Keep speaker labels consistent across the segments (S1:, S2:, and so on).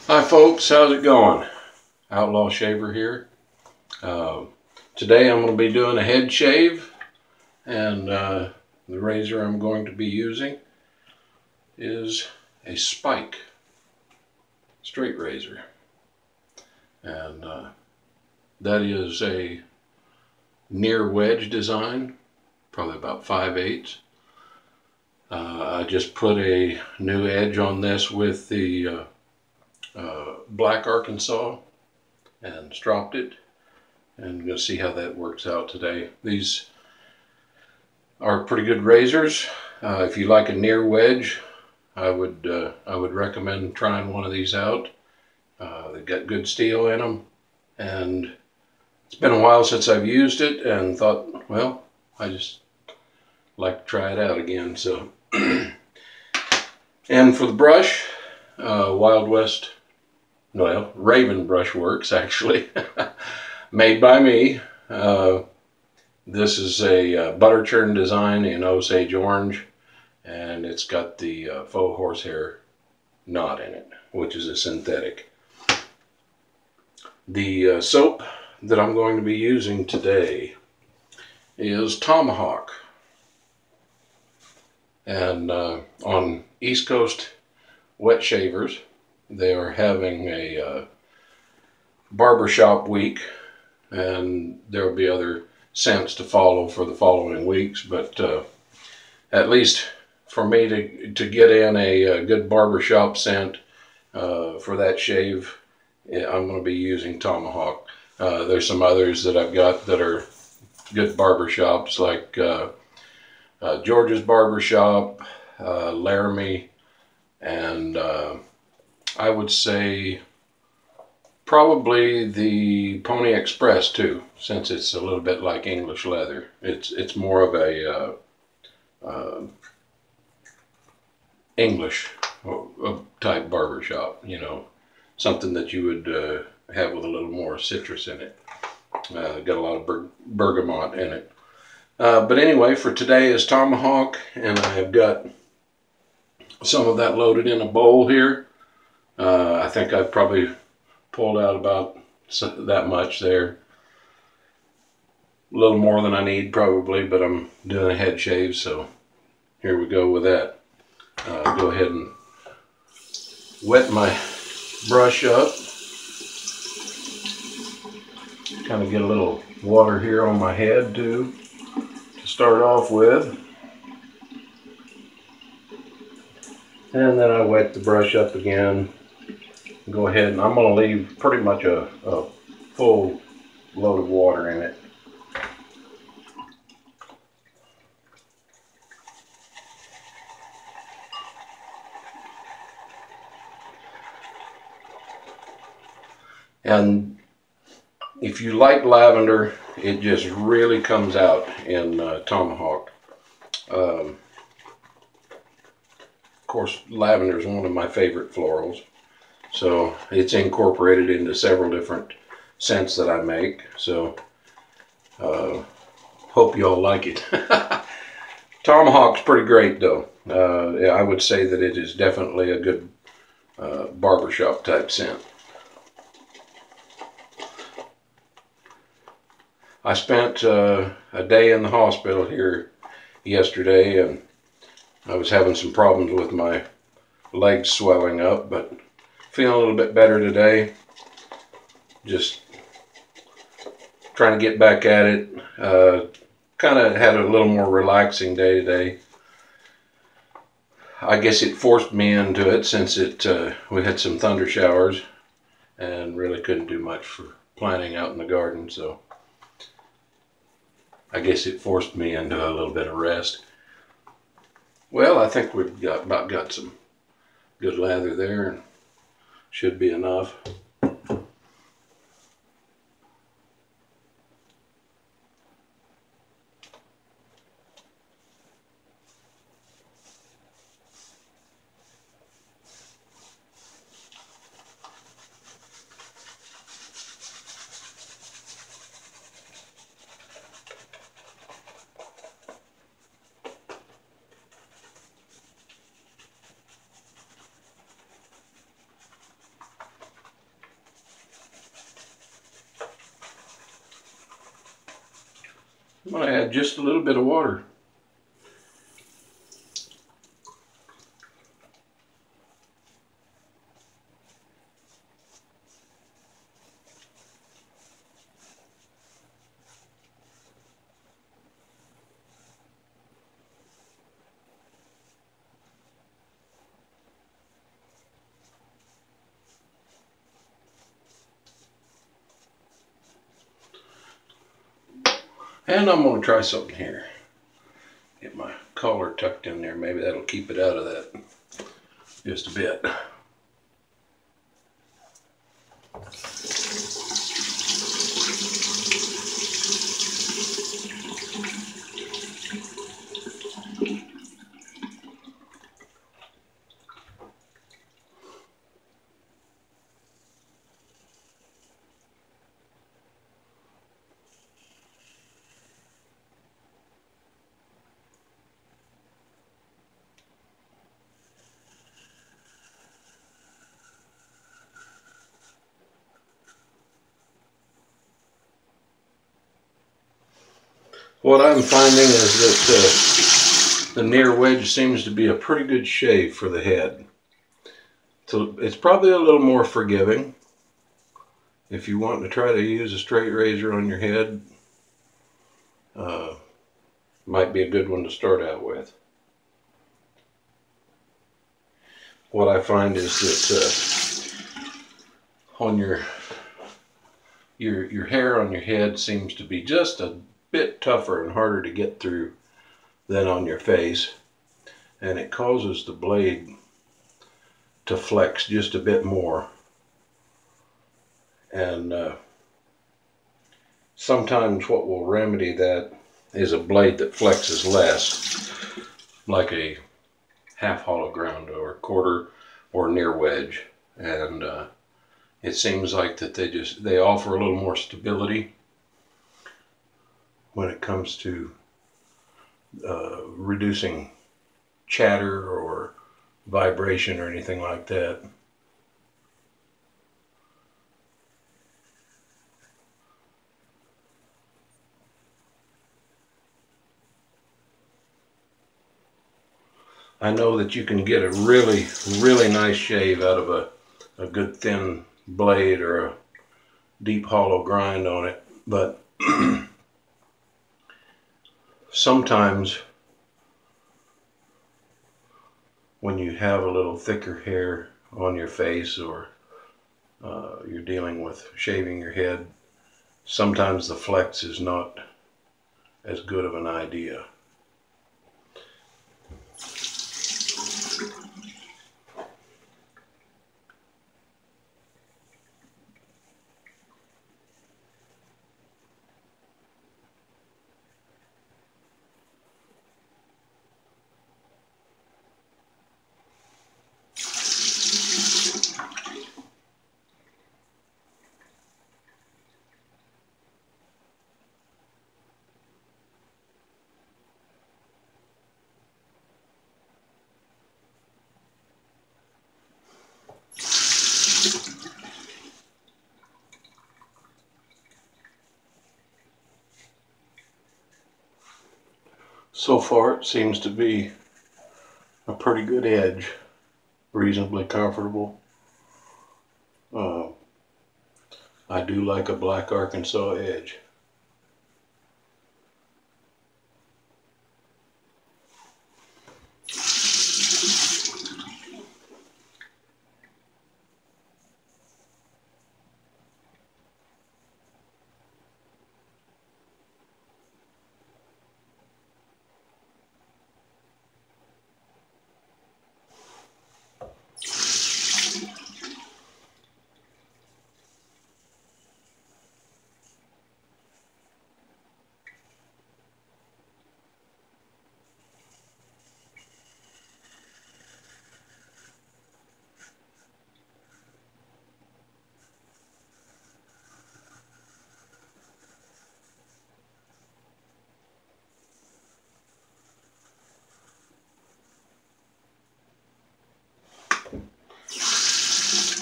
S1: Hi folks, how's it going? Outlaw Shaver here. Today I'm going to be doing a head shave, and the razor I'm going to be using is a spike straight razor, and that is a near wedge design, probably about 5/8. I just put a new edge on this with the black Arkansas and stropped it, and I'm going to see how that works out today. These are pretty good razors. If you like a near wedge, I would recommend trying one of these out. They've got good steel in them, and it's been a while since I've used it, and thought, well, I just like to try it out again. So, and for the brush, Wild West, well, Raven Brush Works actually, made by me. This is a butter churn design in Osage Orange, and it's got the faux horsehair knot in it, which is a synthetic. The soap that I'm going to be using today is Tomahawk, and on East Coast wet shavers, they are having a Barbershop week, and there will be other scents to follow for the following weeks, but at least for me to get in a good barbershop scent for that shave, I'm going to be using Tomahawk. There's some others that I've got that are good barbershops, like George's Barbershop, Laramie, and I would say probably the Pony Express too, since it's a little bit like English leather. It's more of a English type barbershop, you know, something that you would have with a little more citrus in it. Got a lot of bergamot in it. But anyway, for today is Tomahawk, and I have got some of that loaded in a bowl here. I think I've probably pulled out about that much there. A little more than I need probably, but I'm doing a head shave, so here we go with that. Go ahead and wet my brush up. Kind of get a little water here on my head too, to start off with. And then I wet the brush up again. Go ahead, and I'm going to leave pretty much a full load of water in it. And if you like lavender, it just really comes out in Tomahawk. Of course, lavender is one of my favorite florals, so it's incorporated into several different scents that I make. So hope you all like it. Tomahawk's pretty great though. I would say that it is definitely a good barbershop type scent. I spent a day in the hospital here yesterday, and I was having some problems with my legs swelling up, but feeling a little bit better today. Just trying to get back at it. Kind of had a little more relaxing day today. I guess it forced me into it, since we had some thunder showers and really couldn't do much for planting out in the garden, so I guess it forced me into a little bit of rest. Well, I think we've about got some good lather there, and should be enough. I'm going to add just a little bit of water. And I'm going to try something here. Get my collar tucked in there. Maybe that'll keep it out of that just a bit. What I'm finding is that the near wedge seems to be a pretty good shave for the head. So it's probably a little more forgiving. If you want to try to use a straight razor on your head, might be a good one to start out with. What I find is that on your hair on your head seems to be just a bit tougher and harder to get through than on your face, and it causes the blade to flex just a bit more. And sometimes what will remedy that is a blade that flexes less, like a half hollow ground or a quarter or near wedge. And it seems like that they offer a little more stability when it comes to reducing chatter or vibration or anything like that. I know that you can get a really, really nice shave out of a good thin blade or a deep hollow grind on it, but sometimes when you have a little thicker hair on your face, or you're dealing with shaving your head, sometimes the flex is not as good of an idea. So far it seems to be a pretty good edge, reasonably comfortable. I do like a black Arkansas edge.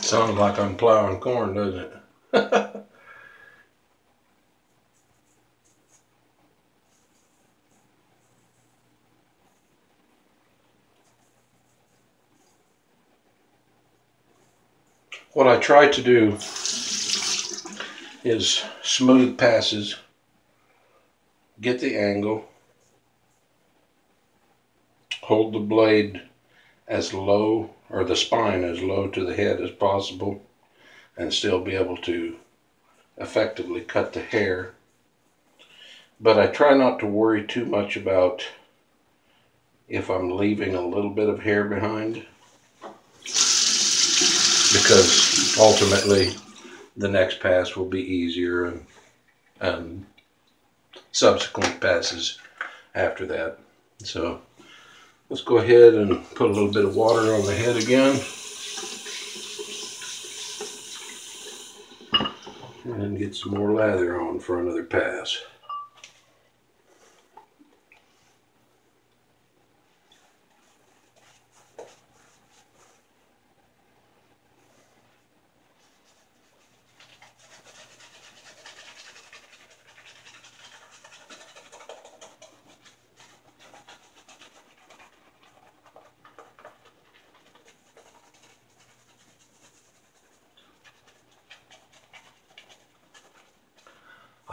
S1: Sounds like I'm plowing corn, doesn't it? What I try to do is smooth passes, get the angle, hold the blade as low, or the spine as low to the head as possible, and still be able to effectively cut the hair. But I try not to worry too much about if I'm leaving a little bit of hair behind, because ultimately the next pass will be easier, and subsequent passes after that. So let's go ahead and put a little bit of water on the head again and get some more lather on for another pass.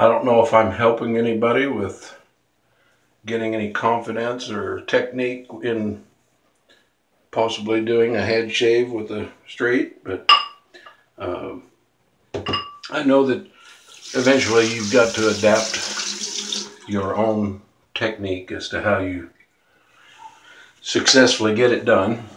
S1: I don't know if I'm helping anybody with getting any confidence or technique in possibly doing a head shave with a straight, but I know that eventually you've got to adapt your own technique as to how you successfully get it done.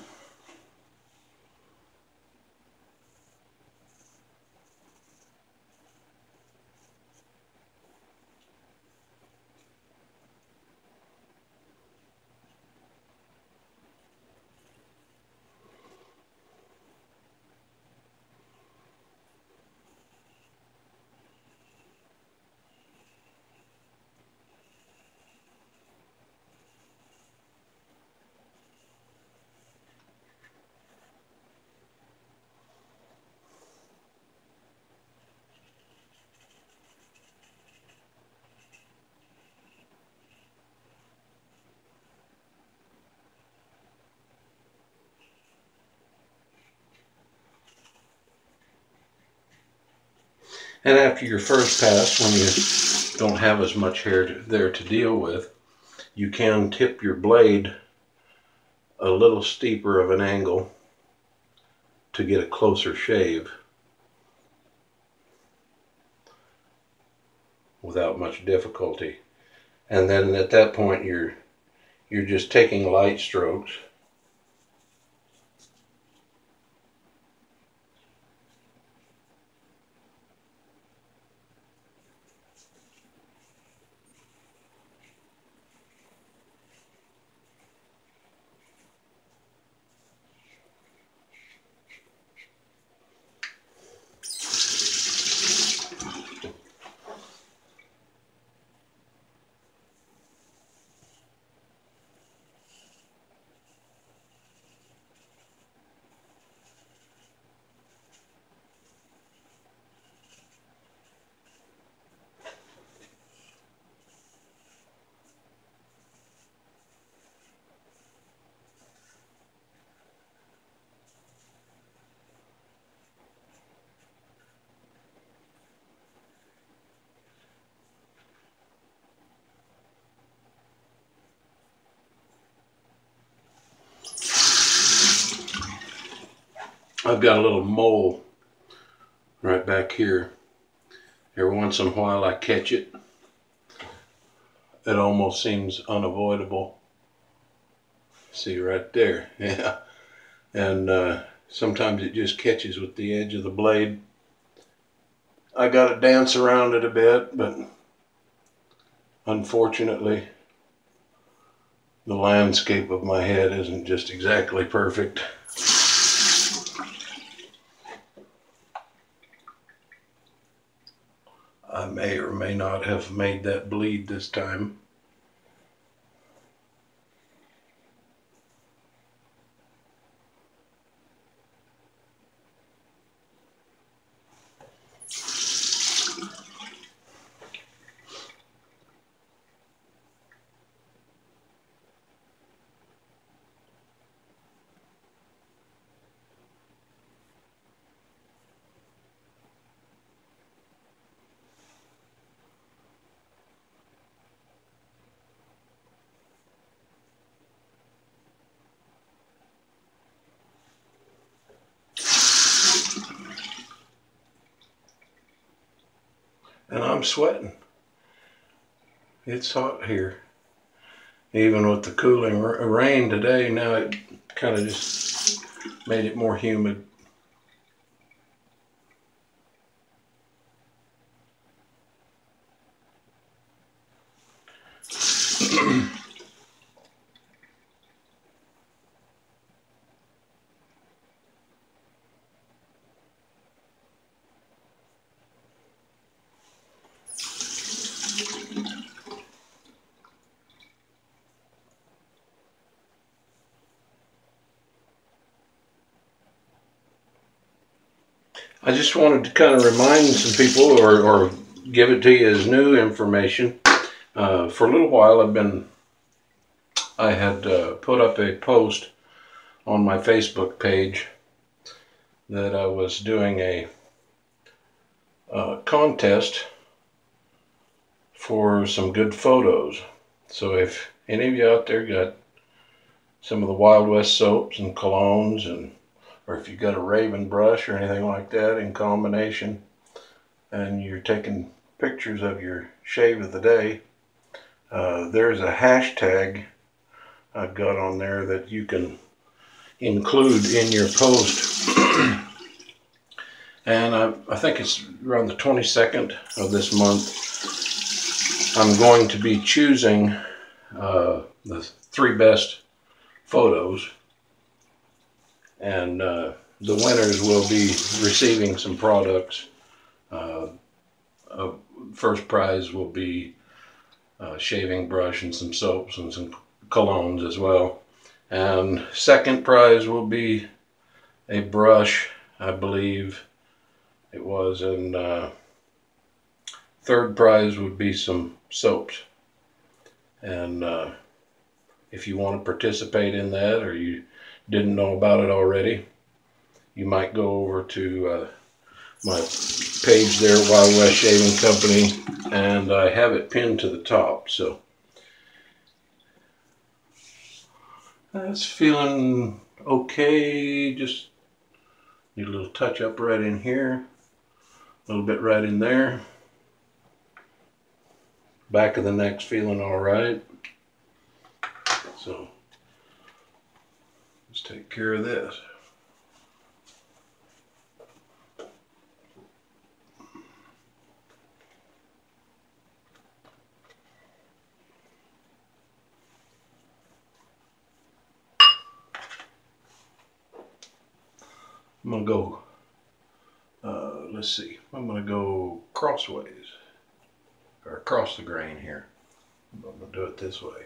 S1: And after your first pass, when you don't have as much hair there to deal with, you can tip your blade a little steeper of an angle to get a closer shave without much difficulty. And then at that point you're just taking light strokes. I've got a little mole right back here. Every once in a while I catch it. It almost seems unavoidable. See right there, yeah. And sometimes it just catches with the edge of the blade. I gotta dance around it a bit, but unfortunately the landscape of my head isn't just exactly perfect. I may or may not have made that bleed this time. and I'm sweating. It's hot here. Even with the cooling rain today, now it kind of just made it more humid. I just wanted to kind of remind some people or give it to you as new information. For a little while I had put up a post on my Facebook page that I was doing a contest for some good photos. So if any of you out there got some of the Wild West soaps and colognes, or if you got a Raven brush or anything like that in combination, and you're taking pictures of your shave of the day, there's a hashtag I've got on there that you can include in your post. And I think it's around the 22nd of this month. I'm going to be choosing the 3 best photos, and the winners will be receiving some products. First prize will be a shaving brush and some soaps and some colognes as well. And second prize will be a brush, I believe it was, and third prize would be some soaps. And if you want to participate in that, or you didn't know about it already, you might go over to my page there, Wild West Shaving Company, and I have it pinned to the top. So that's feeling okay. Just need a little touch up right in here, a little bit right in there. Back of the neck's feeling all right. So let's take care of this. I'm going to go, let's see, I'm going to go crossways, or across the grain here. I'm going to do it this way.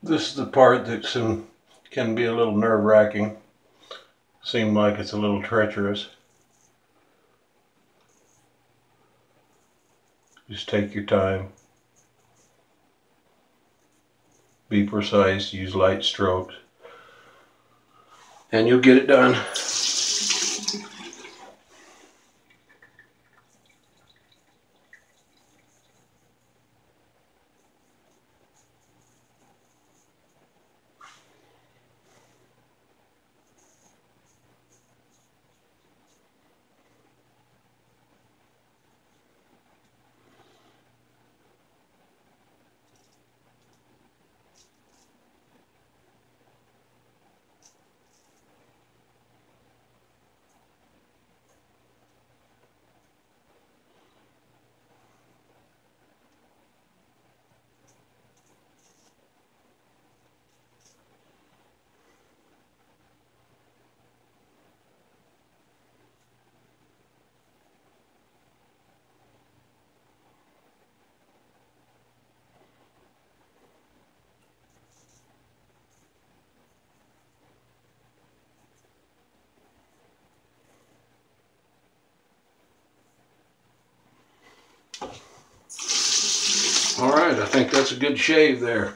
S1: This is the part that can be a little nerve-wracking. Seem like it's a little treacherous. Just take your time. Be precise, use light strokes, and you'll get it done. All right, I think that's a good shave there.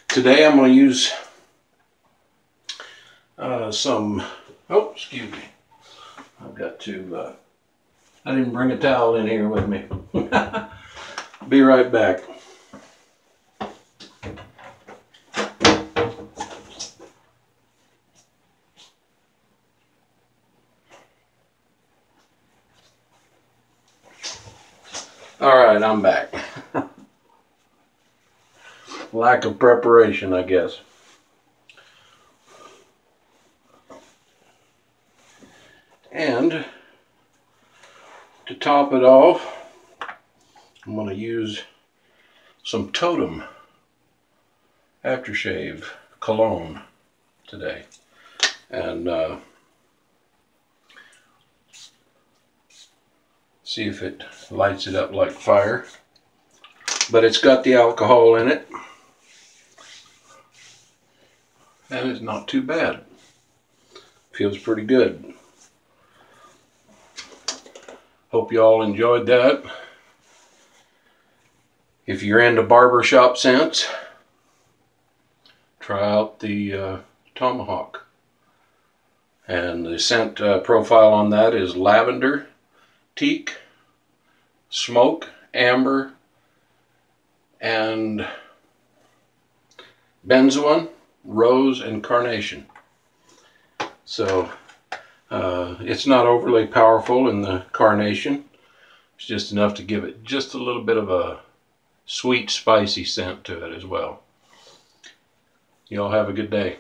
S1: Today I'm going to use oh, excuse me. I've got to, I didn't bring a towel in here with me. Be right back. All right, I'm back. Lack of preparation, I guess. And to top it off, I'm going to use some Totem aftershave cologne today. And see if it lights it up like fire. But it's got the alcohol in it. And it's not too bad. Feels pretty good. Hope you all enjoyed that. If you're into barbershop scents, try out the Tomahawk. And the scent profile on that is lavender, teak, smoke, amber, and benzoin, rose, and carnation. So it's not overly powerful in the carnation. It's just enough to give it just a little bit of a sweet, spicy scent to it as well. You all have a good day.